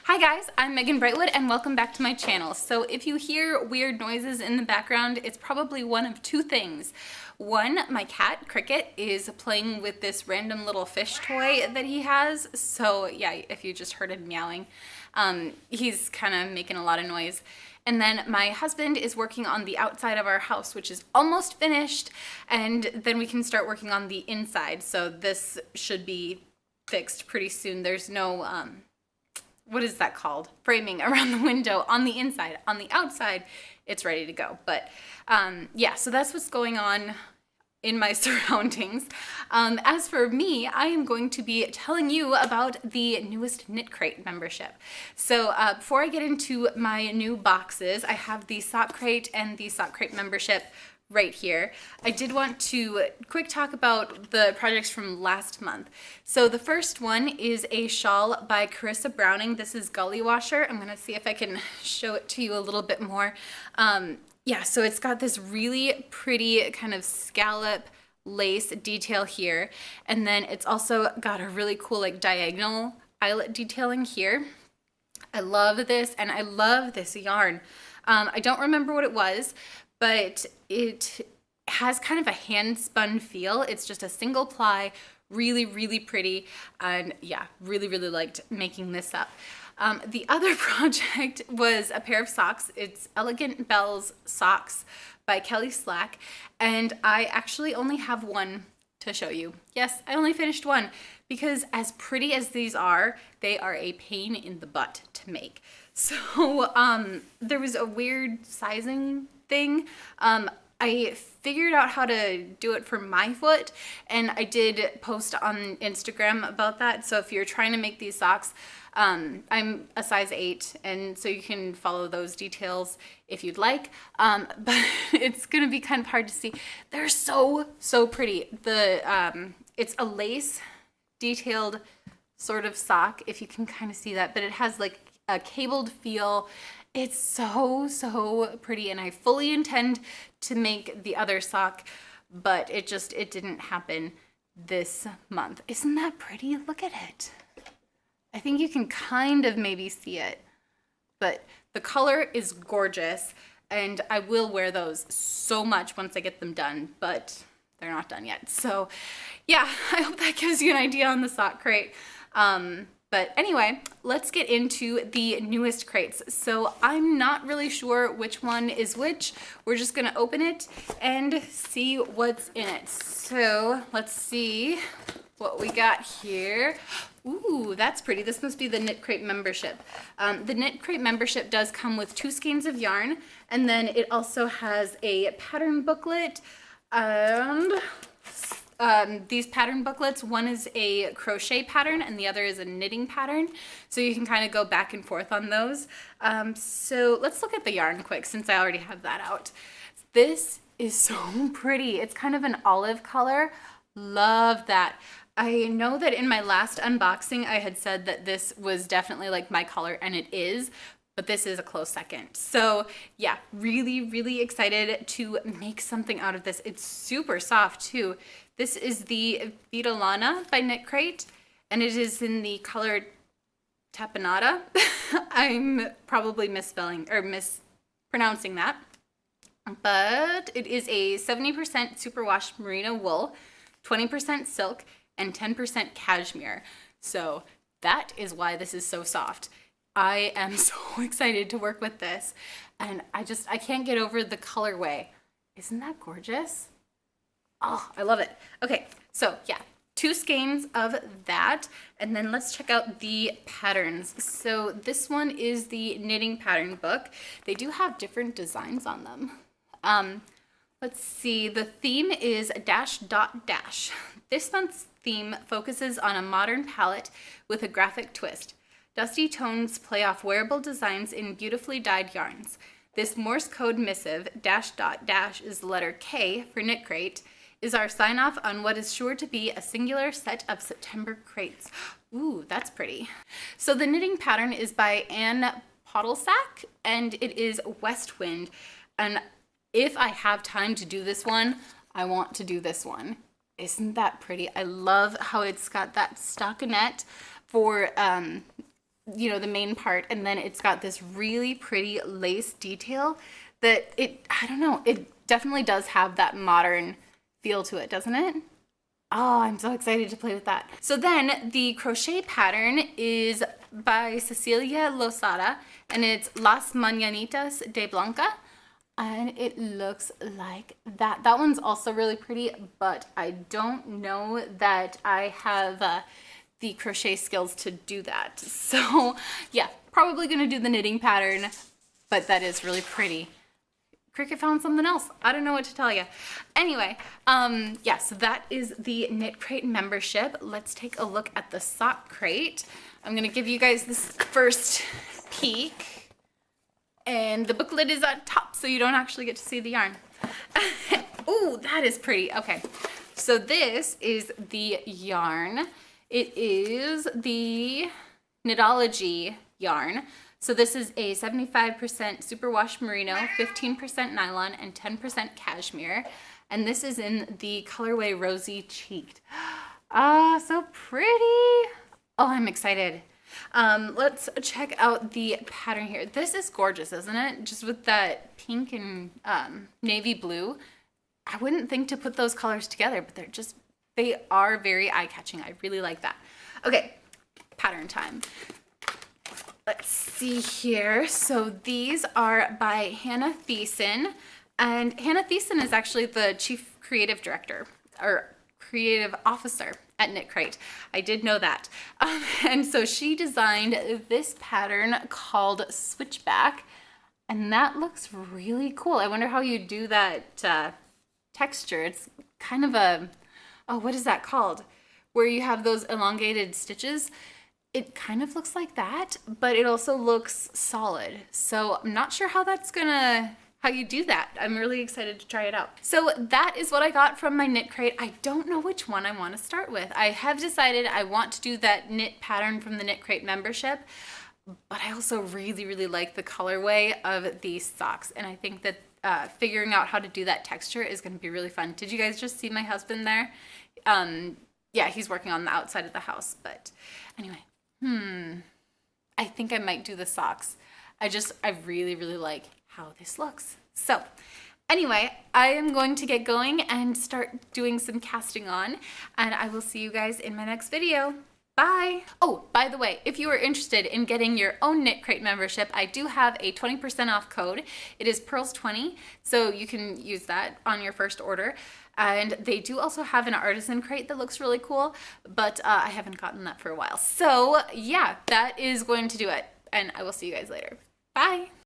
Hi guys, I'm Megan Brightwood and welcome back to my channel. So if you hear weird noises in the background, it's probably one of two things. One, my cat, Cricket, is playing with this random little fish toy that he has. So yeah, if you just heard him meowing, he's kind of making a lot of noise. And then my husband is working on the outside of our house, which is almost finished, and then we can start working on the inside. So this should be fixed pretty soon. There's no what is that called? Framing around the window on the inside. On the outside, it's ready to go. But yeah, so that's what's going on in my surroundings. As for me, I am going to be telling you about the newest KnitCrate membership. So before I get into my new boxes, I have the KnitCrate and the KnitCrate membership right here. I did want to quick talk about the projects from last month. So the first one is a shawl by Carissa Browning. This is Gully Washer. I'm gonna see if I can show it to you a little bit more. Yeah, so it's got this really pretty kind of scallop lace detail here. And then it's also got a really cool like diagonal eyelet detailing here. I love this and I love this yarn. I don't remember what it was, but it has kind of a hand spun feel. It's just a single ply, really, really pretty. And yeah, really, really liked making this up. The other project was a pair of socks. It's Elegant Bells socks by Kelly Slack. And I actually only have one to show you. Yes, I only finished one because as pretty as these are, they are a pain in the butt to make. So there was a weird sizing thing. I figured out how to do it for my foot, and I did post on Instagram about that. So if you're trying to make these socks, I'm a size 8, and so you can follow those details if you'd like. But it's gonna be kind of hard to see. They're so pretty. It's a lace detailed sort of sock, if you can kind of see that, but it has like a cabled feel. It's so pretty, and I fully intend to make the other sock, but it didn't happen this month. Isn't that pretty? Look at it. I think you can kind of maybe see it, but the color is gorgeous, and I will wear those so much once I get them done, but they're not done yet. So yeah, I hope that gives you an idea on the sock crate. But anyway, let's get into the newest crates. So I'm not really sure which one is which. We're just gonna open it and see what's in it. So let's see what we got here. Ooh, that's pretty. This must be the KnitCrate membership. The KnitCrate membership does come with 2 skeins of yarn, and then it also has a pattern booklet and these pattern booklets, one is a crochet pattern and the other is a knitting pattern. So you can kind of go back and forth on those. So let's look at the yarn quick since I already have that out. This is so pretty. It's kind of an olive color. Love that. I know that in my last unboxing, I had said that this was definitely like my color, and it is, but this is a close second. So yeah, really excited to make something out of this. It's super soft too. This is the Vita Lana by KnitCrate, and it is in the color Tapenada. I'm probably mispronouncing that, but it is a 70% superwash merino wool, 20% silk, and 10% cashmere. So that is why this is so soft. I am so excited to work with this, and I can't get over the colorway. Isn't that gorgeous? Oh, I love it. Okay, so yeah, 2 skeins of that, and then let's check out the patterns. So this one is the knitting pattern book. They do have different designs on them. Let's see, the theme is dash dot dash. This month's theme focuses on a modern palette with a graphic twist. Dusty tones play off wearable designs in beautifully dyed yarns. This Morse code missive, dash dot dash is the letter K for KnitCrate, is our sign off on what is sure to be a singular set of September crates. Ooh, that's pretty. So the knitting pattern is by Anne Pottlesack, and it is West Wind. And if I have time to do this one, I want to do this one. Isn't that pretty? I love how it's got that stockinette for you know, the main part, and then it's got this really pretty lace detail that I don't know, it definitely does have that modern feel to it, doesn't it? Oh, I'm so excited to play with that. So then the crochet pattern is by Cecilia Losada, and it's Las Mañanitas de Blanca. And it looks like that. That one's also really pretty, but I don't know that I have the crochet skills to do that. So yeah, probably gonna do the knitting pattern, but that is really pretty. Cricut found something else. I don't know what to tell you. Anyway, yeah, so that is the KnitCrate membership. Let's take a look at the sock crate. I'm gonna give you guys this first peek. And the booklet is on top, so you don't actually get to see the yarn. Ooh, that is pretty. Okay, so this is the yarn. It is the Knitology yarn. So this is a 75% superwash merino, 15% nylon, and 10% cashmere. And this is in the colorway Rosy Cheeked. Ah, so pretty. Oh, I'm excited. Let's check out the pattern here. This is gorgeous, isn't it? Just with that pink and navy blue. I wouldn't think to put those colors together, but they are very eye-catching. I really like that. Okay, pattern time. Let's see here. So these are by Hannah Thiessen, and Hannah Thiessen is actually the chief creative director or creative officer at KnitCrate. I did know that. And so she designed this pattern called Switchback, and that looks really cool. I wonder how you do that texture. It's kind of a, oh, what is that called? Where you have those elongated stitches. It kind of looks like that, but it also looks solid. So I'm not sure how you do that. I'm really excited to try it out. So that is what I got from my KnitCrate. I don't know which one I want to start with. I have decided I want to do that knit pattern from the KnitCrate membership, but I also really, really like the colorway of these socks. And I think that figuring out how to do that texture is going to be really fun. Did you guys just see my husband there? Yeah, he's working on the outside of the house, but anyway. I think I might do the socks. I really, really like how this looks. So anyway, I am going to get going and start doing some casting on, and I will see you guys in my next video. Bye! Oh, by the way, if you are interested in getting your own KnitCrate membership, I do have a 20% off code. It is Pearls20, so you can use that on your first order. And they do also have an artisan crate that looks really cool, but I haven't gotten that for a while. So yeah, that is going to do it, and I will see you guys later. Bye!